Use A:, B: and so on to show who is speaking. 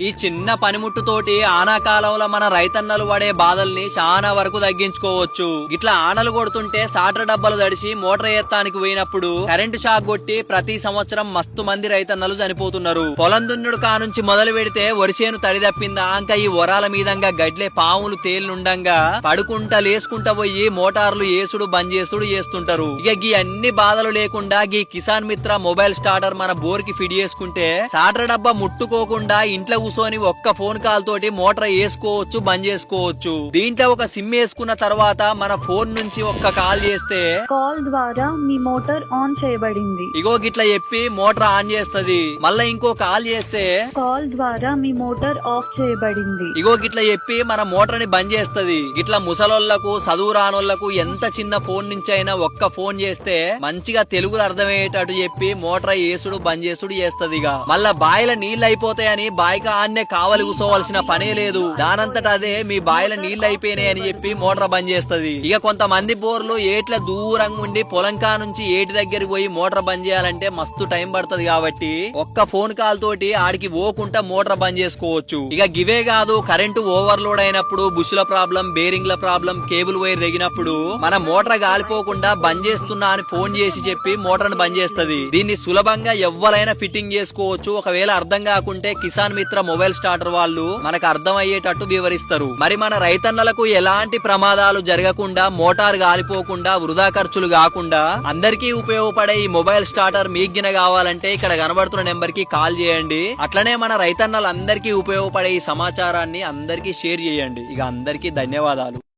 A: ఈ చిన్న పనిముట్టుతోటి ఆనాకాలంలో మన రైతన్నలు పడే బాధల్ని చాలా వరకు తగ్గించుకోవచ్చు. ఇట్లా ఆనలు కొడుతుంటే సాటర్ డబ్బాలు తడిసి మోటార్ ఎత్తానికి పోయినప్పుడు కరెంటు షాక్ కొట్టి ప్రతి సంవత్సరం మస్తు మంది రైతన్నలు చనిపోతున్నారు. పొలం దున్నుడు కానుంచి మొదలు పెడితే వరిసేను తడి తప్పిందా అంక ఈ వరాల మీదంగా గడ్లే పాములు తేలినుండంగా పడుకుంటా లేసుకుంటా పోయి మోటార్లు ఏసుడు బంద్ చేసుడు చేస్తుంటారు. ఇక గీ అన్ని బాధలు లేకుండా గీ కిసాన్ మిత్ర మొబైల్ స్టార్టర్ మన బోర్ కి ఫిట్ చేసుకుంటే సాటర్ డబ్బా ముట్టుకోకుండా ఇంట్లో కూర్చొని ఒక్క ఫోన్ కాల్ తోటి మోటార్ వేసుకోవచ్చు, బంద్ చేసుకోవచ్చు. దీంట్లో ఒక సిమ్ వేసుకున్న తర్వాత మన ఫోన్ నుంచి ఒక్క కాల్ చేస్తే
B: కాల్ ద్వారా మీ మోటార్ ఆన్ చేయబడింది.
A: ఇగో గిట్లా చెప్పి మోటార్ ఆన్ చేస్తది. మళ్ళా ఇంకో కాల్ చేస్తే
B: కాల్ ద్వారా మీ మోటార్ ఆఫ్ చేయబడింది.
A: ఇగో గిట్లా చెప్పి మన మోటార్ ని బంద్ చేస్తది. ఇట్లా ముసలోళ్లకు చదువు రానోళ్లకు ఎంత చిన్న ఫోన్ నుంచి అయినా ఒక్క ఫోన్ చేస్తే మంచిగా తెలుగులో అర్థమయ్యేటట్టు చెప్పి మోటార్ వేసుడు బంద్ చేసుడు చేస్తది. ఇక మళ్ళా బాయిల నీళ్లు అయిపోతాయని బాయికి ఆన్నే కావలి కూసోవలసిన పనే లేదు. దానంతట అదే మీ బాయిల నీళ్లు అయిపోయినాయని చెప్పి మోటార్ బంద్ చేస్తది. ఇక కొంతమంది బోర్లు ఏట్ల దూరంగా ఉండి పొలంకా నుంచి ఏటి దగ్గరికి పోయి మోటార్ బంద్ చేయాలంటే మస్తు టైం పడుతుంది. కాబట్టి ఒక్క ఫోన్ కాల్ తోటి ఆడికి పోకుండా మోటార్ బంద్ చేసుకోవచ్చు. ఇక గివే కాదు, కరెంటు ఓవర్లోడ్ అయినప్పుడు బుష్ల ప్రాబ్లం, బేరింగ్ల ప్రాబ్లం, కేబుల్ వైర్ తెగినప్పుడు మన మోటార్ గాలిపోకుండా బంద్ చేస్తున్నా అని ఫోన్ చేసి చెప్పి మోటార్ బంద్ చేస్తది. దీన్ని సులభంగా ఎవ్వరైనా ఫిట్టింగ్ చేసుకోవచ్చు. ఒకవేళ అర్థం కాకుంటే కిసాన్ మిత్ర మొబైల్ స్టార్టర్ వాళ్ళు మనకు అర్థం అయ్యేటట్టు వివరిస్తారు. మరి మన రైతన్నలకు ఎలాంటి ప్రమాదాలు జరగకుండా, మోటార్ గాలిపోకుండా, వృధా ఖర్చులు కాకుండా అందరికీ ఉపయోగపడే ఈ మొబైల్ స్టార్టర్ మీగ్గిన కావాలంటే ఇక్కడ కనబడుతున్న నెంబర్ కి కాల్ చేయండి. అట్లనే మన రైతన్నలందరికీ ఉపయోగపడే ఈ సమాచారాన్ని అందరికీ షేర్ చేయండి. ఇక అందరికీ ధన్యవాదాలు.